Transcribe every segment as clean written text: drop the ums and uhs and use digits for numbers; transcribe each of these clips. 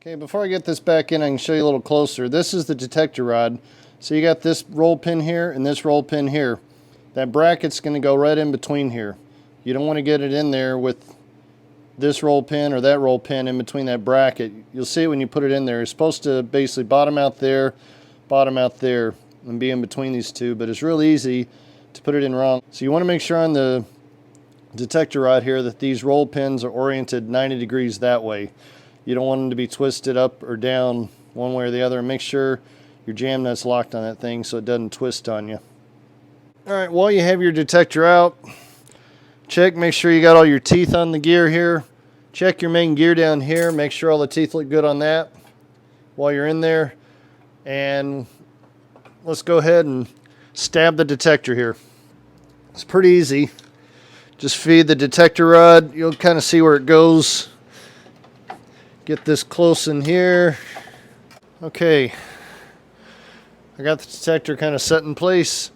Okay, before I get this back in, I can show you a little closer. This is the detector rod. So you got this roll pin here and this roll pin here. That bracket's going to go right in between here. You don't want to get it in there with this roll pin or that roll pin in between that bracket. You'll see it when you put it in there. It's supposed to basically bottom out there, and be in between these two, but it's real easy to put it in wrong. So you want to make sure on the detector rod here that these roll pins are oriented 90 degrees that way. You don't want them to be twisted up or down one way or the other. And make sure your jam nut's locked on that thing so it doesn't twist on you. Alright, while you have your detector out, make sure you got all your teeth on the gear here. Check your main gear down here. Make sure all the teeth look good on that while you're in there. And let's go ahead and stab the detector here. It's pretty easy. Just feed the detector rod. You'll kind of see where it goes. Get this close in here. Okay. I got the detector kind of set in place.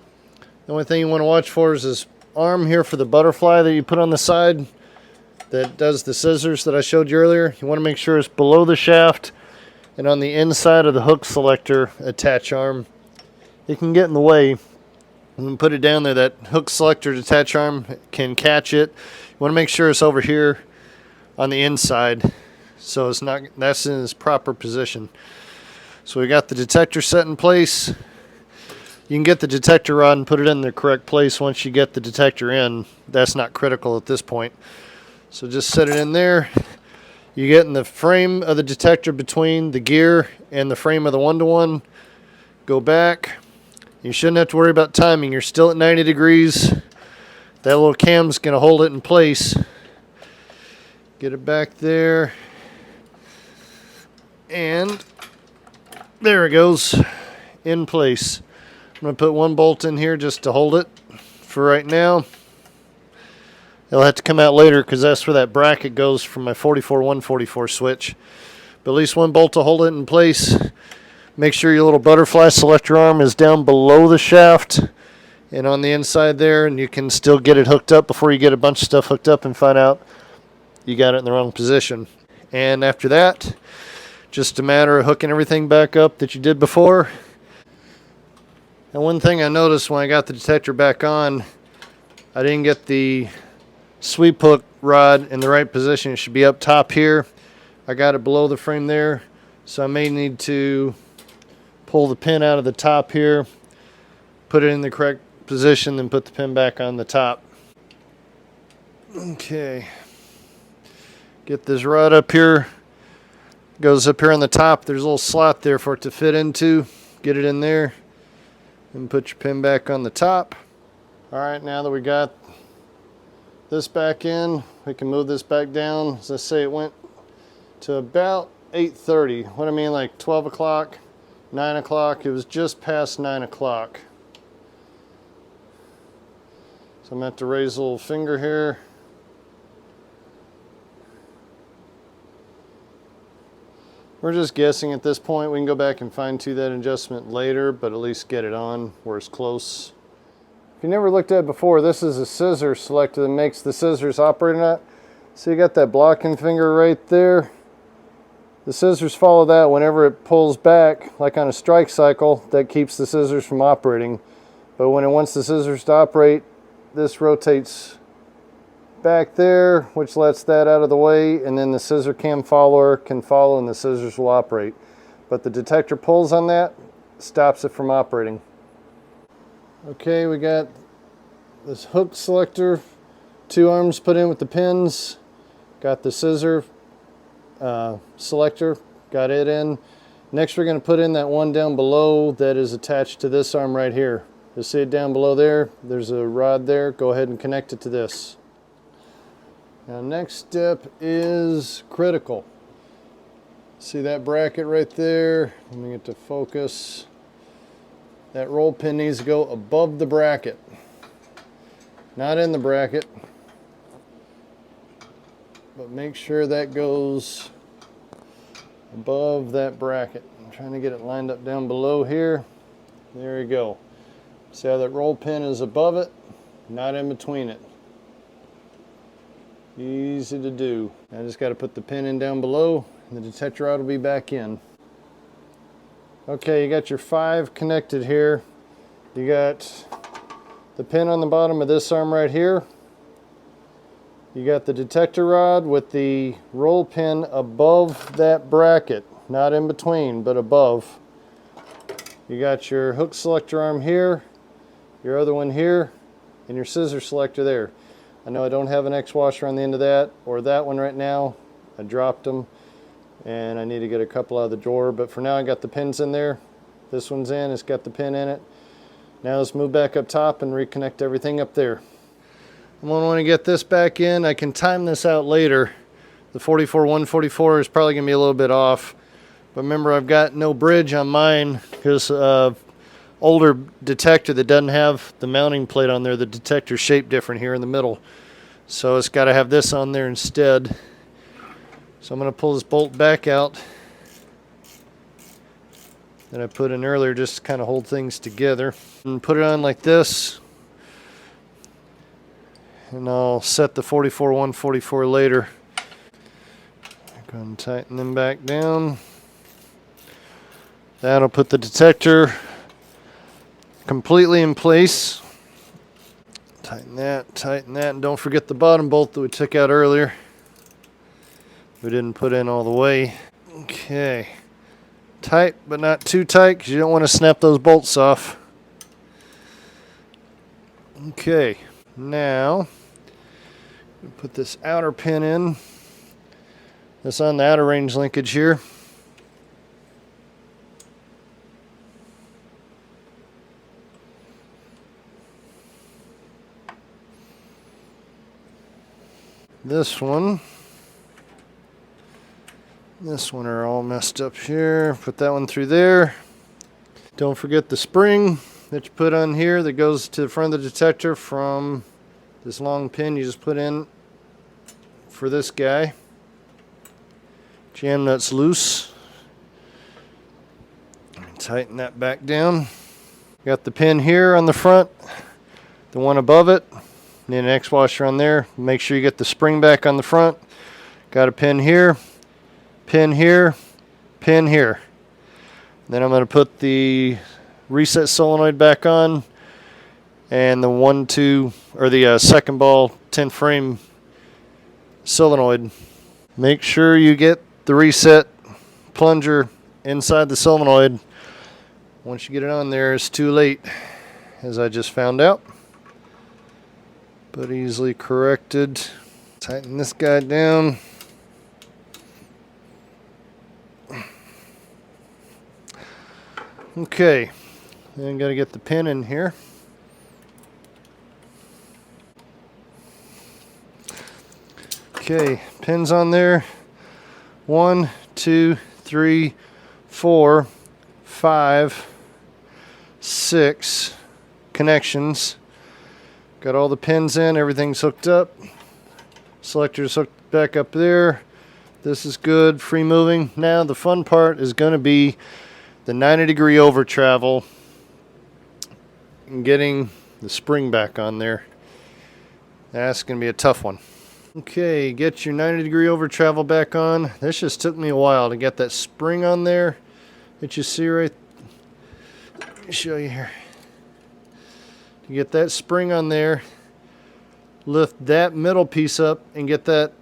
The only thing you want to watch for is this arm here for the butterfly that you put on the side that does the scissors that I showed you earlier. You want to make sure it's below the shaft and on the inside of the hook selector attach arm. It can get in the way. When you put it down there, that hook selector detach arm can catch it. You want to make sure it's over here on the inside so that's in its proper position. So we got the detector set in place. You can get the detector rod and put it in the correct place once you get the detector in. That's not critical at this point. So just set it in there. You get in the frame of the detector between the gear and the frame of the one-to-one. Go back. You shouldn't have to worry about timing. You're still at 90 degrees. That little cam's going to hold it in place. Get it back there. And there it goes, in place. I'm going to put one bolt in here just to hold it for right now. It'll have to come out later because that's where that bracket goes from my 44-144 switch. But at least one bolt to hold it in place. Make sure your little butterfly selector arm is down below the shaft and on the inside there, and you can still get it hooked up before you get a bunch of stuff hooked up and find out you got it in the wrong position. And after that, just a matter of hooking everything back up that you did before. And one thing I noticed when I got the detector back on, I didn't get the sweep hook rod in the right position. It should be up top here. I got it below the frame there, so I may need to pull the pin out of the top here, put it in the correct position, then put the pin back on the top. Okay. Get this rod up here. Goes up here on the top. There's a little slot there for it to fit into. Get it in there and put your pin back on the top. Alright, now that we got this back in, we can move this back down. As I say, it went to about 8:30. What I mean, like 12 o'clock, 9 o'clock. It was just past 9 o'clock. So I'm going to have to raise a little finger here. We're just guessing at this point. We can go back and fine tune that adjustment later, but at least get it on where it's close. If you never looked at it before, this is a scissor selector that makes the scissors operate or not. So you got that blocking finger right there. The scissors follow that. Whenever it pulls back, like on a strike cycle, that keeps the scissors from operating. But when it wants the scissors to operate, this rotates back there, which lets that out of the way, and then the scissor cam follower can follow and the scissors will operate. But the detector pulls on that, stops it from operating. Okay, we got this hook selector, two arms put in with the pins, got the scissor selector, got it in. Next we're going to put in that one down below that is attached to this arm right here. You see it down below there? There's a rod there. Go ahead and connect it to this. Now next step is critical. See that bracket right there? Let me get to focus. That roll pin needs to go above the bracket. Not in the bracket. But make sure that goes above that bracket. I'm trying to get it lined up down below here. There you go. See how that roll pin is above it, not in between it. Easy to do. I just got to put the pin in down below The detector rod will be back in. Okay, you got your 5 connected here. You got the pin on the bottom of this arm right here. You got the detector rod with the roll pin above that bracket, not in between, but above. You got your hook selector arm here, your other one here, and your scissor selector there. I know I don't have an X washer on the end of that, or that one right now. I dropped them, and I need to get a couple out of the drawer, but for now I got the pins in there. This one's in, it's got the pin in it. Now let's move back up top and reconnect everything up there. I'm going to want to get this back in. I can time this out later. The 44-144 is probably going to be a little bit off. But remember, I've got no bridge on mine because older detector that doesn't have the mounting plate on there. The detector's shaped different here in the middle. So it's got to have this on there instead. So I'm going to pull this bolt back out that I put in earlier just to kind of hold things together. And put it on like this. And I'll set the 44-144 later. Go ahead and tighten them back down. That'll put the detector completely in place. Tighten that, and don't forget the bottom bolt that we took out earlier. We didn't put in all the way. Okay. Tight, but not too tight because you don't want to snap those bolts off. Okay, now put this outer pin in. This on the outer range linkage here. This one are all messed up here. Put that one through there. Don't forget the spring that you put on here that goes to the front of the detector from this long pin you just put in for this guy. Jam nuts loose. Tighten that back down. Got the pin here on the front, the one above it. Need an X washer on there. Make sure you get the spring back on the front. Got a pin here, pin here, pin here. Then I'm going to put the reset solenoid back on and the 1-2 or the second ball 10 frame solenoid. Make sure you get the reset plunger inside the solenoid. Once you get it on there, it's too late, as I just found out. But easily corrected. Tighten this guy down. Okay, then got to get the pin in here. Okay, pins on there. 1, 2, 3, 4, 5, 6 connections. Got all the pins in, everything's hooked up. Selector's hooked back up there. This is good, free moving. Now the fun part is going to be the 90-degree over travel and getting the spring back on there. That's going to be a tough one. Okay, get your 90-degree over travel back on. This just took me a while to get that spring on there that you see right. Let me show you here. To get that spring on there, lift that middle piece up and get that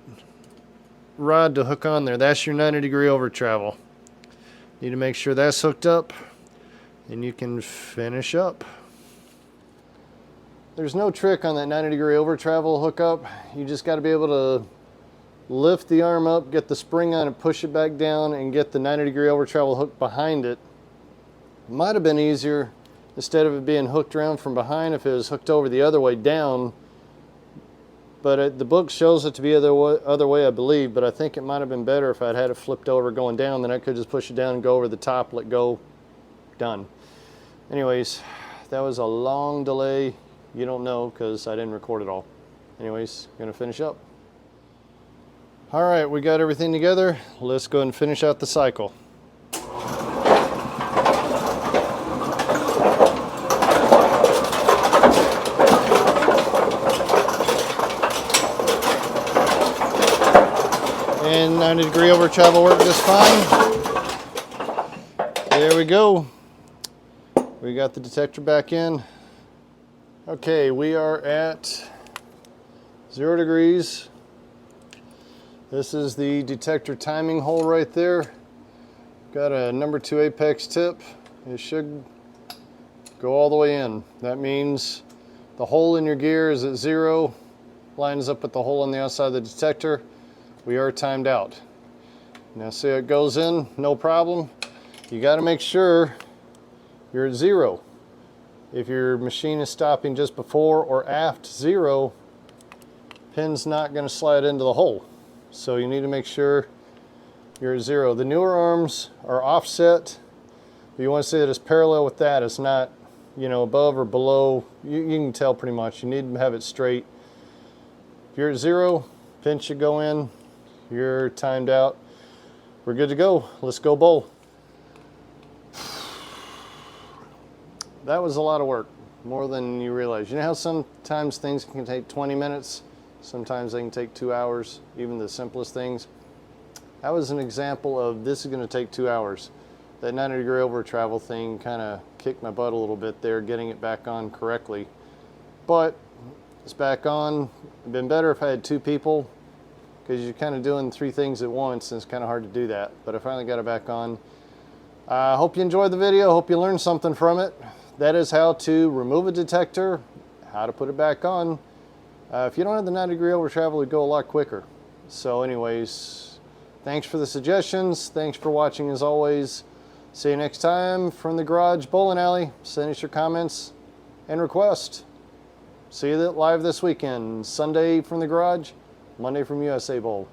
rod to hook on there. That's your 90-degree over travel. Need to make sure that's hooked up and you can finish up. There's no trick on that 90-degree over travel hookup. You just got to be able to lift the arm up, get the spring on it, push it back down, and get the 90-degree over travel hook behind it. Might have been easier instead of it being hooked around from behind if it was hooked over the other way down. But the book shows it to be the other way, I believe, but I think it might have been better if I'd had it flipped over going down. Then I could just push it down and go over the top, let go, done. Anyways, that was a long delay. You don't know because I didn't record it all. Anyways, gonna finish up. All right, we got everything together. Let's go and finish out the cycle. And 90-degree over travel worked just fine. There we go. We got the detector back in. Okay, we are at 0 degrees. This is the detector timing hole right there. Got a number 2 apex tip. It should go all the way in. That means the hole in your gear is at 0, lines up with the hole on the outside of the detector. We are timed out. Now see how it goes in, no problem. You got to make sure you're at 0. If your machine is stopping just before or after 0, pin's not going to slide into the hole. So you need to make sure you're at 0. The newer arms are offset. But you want to see that it's parallel with that. It's not, you know, above or below. You can tell pretty much. You need to have it straight. If you're at 0, pin should go in. You're timed out. We're good to go. Let's go bowl. That was a lot of work, more than you realize. You know how sometimes things can take 20 minutes? Sometimes they can take 2 hours, even the simplest things. That was an example of this is going to take 2 hours. That 90-degree over travel thing kind of kicked my butt a little bit there, getting it back on correctly. But it's back on. It'd been better if I had 2 people, because you're kind of doing 3 things at once, and it's kind of hard to do that. But I finally got it back on. I hope you enjoyed the video. Hope you learned something from it. That is how to remove a detector, how to put it back on. If you don't have the 90-degree over travel, it'd go a lot quicker. So anyways, thanks for the suggestions. Thanks for watching as always. See you next time from the garage bowling alley. Send us your comments and requests. See you live this weekend. Sunday from the garage, Monday from USA Bowl.